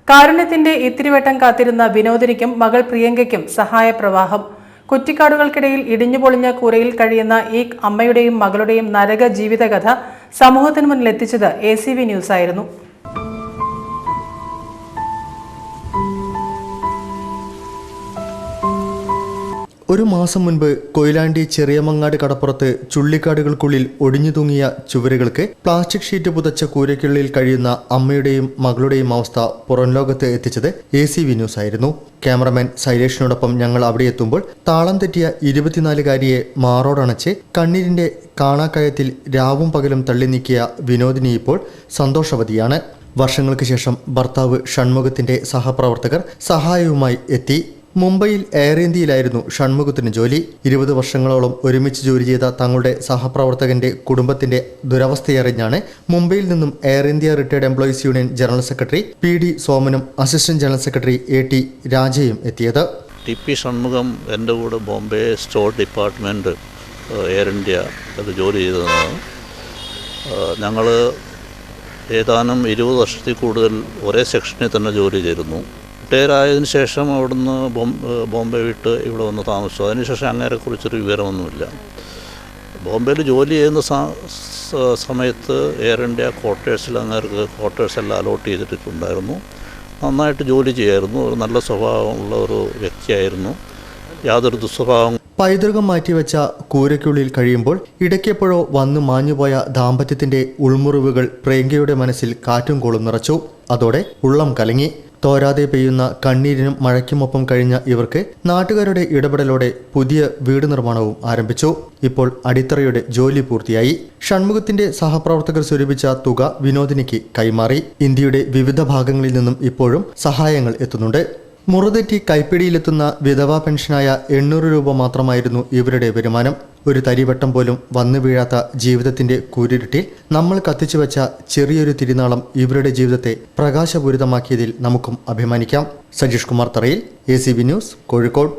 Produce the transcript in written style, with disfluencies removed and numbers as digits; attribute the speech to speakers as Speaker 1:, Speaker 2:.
Speaker 1: കാരുണ്യത്തിന്റെ ഇത്തിരിവട്ടം കാത്തിരുന്ന വിനോദിനിക്കും മകൾ പ്രിയങ്കയ്ക്കും സഹായപ്രവാഹം. കുറ്റിക്കാടുകൾക്കിടയിൽ ഇടിഞ്ഞുപൊളിഞ്ഞ കൂരയിൽ കഴിയുന്ന ഈ അമ്മയുടെയും മകളുടെയും നരക ജീവിതകഥ സമൂഹത്തിന് മുന്നിൽ എത്തിച്ചത് ACV ന്യൂസ് ആയിരുന്നു.
Speaker 2: ഒരു മാസം മുൻപ് കൊയിലാണ്ടി ചെറിയമങ്ങാട് കടപ്പുറത്ത് ചുള്ളിക്കാടുകൾക്കുള്ളിൽ ഒടിഞ്ഞു തൂങ്ങിയ ചുവരുകൾക്ക് പ്ലാസ്റ്റിക് ഷീറ്റ് പുതച്ച കൂരയ്ക്കുള്ളിൽ കഴിയുന്ന അമ്മയുടെയും മകളുടെയും അവസ്ഥ പുറം ലോകത്ത് എത്തിച്ചത് ACV ന്യൂസ് ആയിരുന്നു. ക്യാമറമാൻ ശൈലേഷിനോടൊപ്പം ഞങ്ങൾ അവിടെ എത്തുമ്പോൾ താളം തെറ്റിയ 24-കാരിയെ മാറോടണച്ച് കണ്ണീരിന്റെ കാണാക്കയത്തിൽ രാവും പകലും തള്ളി നീക്കിയ വിനോദിനി ഇപ്പോൾ സന്തോഷവതിയാണ്. വർഷങ്ങൾക്ക് ശേഷം ഭർത്താവ് ഷൺമുഖത്തിന്റെ സഹപ്രവർത്തകർ സഹായവുമായി എത്തി. മുംബൈയിൽ എയർ ഇന്ത്യയിലായിരുന്നു ഷൺമുഖത്തിന് ജോലി. 20 വർഷങ്ങളോളം ഒരുമിച്ച് ജോലി ചെയ്ത തങ്ങളുടെ സഹപ്രവർത്തകന്റെ കുടുംബത്തിന്റെ ദുരവസ്ഥയറിഞ്ഞാണ് മുംബൈയിൽ നിന്നും air India retired employees union general secretary PD സോമനും അസിസ്റ്റന്റ് ജനറൽ സെക്രട്ടറി AT രാജയും എത്തിയത്.
Speaker 3: TP ഷൺമുഖം എൻ്റെ കൂടെ Bombay store department air India അത് ജോലി ചെയ്തതാണ്. ഞങ്ങൾ ഏതാനും 20 വർഷത്തിൽ കൂടുതൽ ഒരേ സെക്ഷനിൽ തന്നെ ജോലി ചെയ്തിരുന്നു. റിട്ടയർ ആയതിനു ശേഷം അവിടുന്ന് ബോംബെ വിട്ട് ഇവിടെ വന്ന് താമസിച്ചു. അതിനുശേഷം അങ്ങനെക്കുറിച്ചൊരു വിവരമൊന്നുമില്ല. ബോംബെയിൽ ജോലി ചെയ്യുന്ന സമയത്ത് എയർ ഇന്ത്യ ക്വാർട്ടേഴ്സിൽ അങ്ങേർക്ക് ക്വാർട്ടേഴ്സെല്ലാം അലോട്ട് ചെയ്തിട്ടുണ്ടായിരുന്നു. നന്നായിട്ട് ജോലി ചെയ്യായിരുന്നു. ഒരു നല്ല സ്വഭാവമുള്ള ഒരു വ്യക്തിയായിരുന്നു. യാതൊരു ദുസ്വഭാവം.
Speaker 2: പൈതൃകം മാറ്റിവെച്ച കൂരയ്ക്കുള്ളിൽ കഴിയുമ്പോൾ ഇടയ്ക്കെപ്പോഴോ വന്നു മാഞ്ഞുപോയ ദാമ്പത്യത്തിന്റെ ഉൾമുറിവുകൾ പ്രിയങ്കയുടെ മനസ്സിൽ കാറ്റും കോളും നിറച്ചു. അതോടെ ഉള്ളം കലങ്ങി. തോരാതെ പെയ്യുന്ന കണ്ണീരിനും മഴയ്ക്കുമൊപ്പം കഴിഞ്ഞ ഇവർക്ക് നാട്ടുകാരുടെ ഇടപെടലോടെ പുതിയ വീട് നിർമ്മാണവും ആരംഭിച്ചു. ഇപ്പോൾ അടിത്തറയുടെ ജോലി പൂർത്തിയായി. ഷൺമുഖത്തിന്റെ സഹപ്രവർത്തകർ സ്വരൂപിച്ച തുക വിനോദിനിക്ക് കൈമാറി. ഇന്ത്യയുടെ വിവിധ ഭാഗങ്ങളിൽ നിന്നും ഇപ്പോഴും സഹായങ്ങൾ എത്തുന്നുണ്ട്. മുറുതെറ്റി കൈപ്പിടിയിലെത്തുന്ന വിധവാ പെൻഷനായ 800 രൂപ മാത്രമായിരുന്നു ഇവരുടെ വരുമാനം. ഒരു തരിവട്ടം പോലും വന്നു വീഴാത്ത ജീവിതത്തിന്റെ കൂരിരുട്ടിൽ നമ്മൾ കത്തിച്ചു വെച്ച ചെറിയൊരു തിരിനാളം ഇവരുടെ ജീവിതത്തെ പ്രകാശപൂരിതമാക്കിയതിൽ നമുക്കും അഭിമാനിക്കാം. സജീഷ് കുമാർ തറയിൽ, ACV ന്യൂസ്, കോഴിക്കോട്.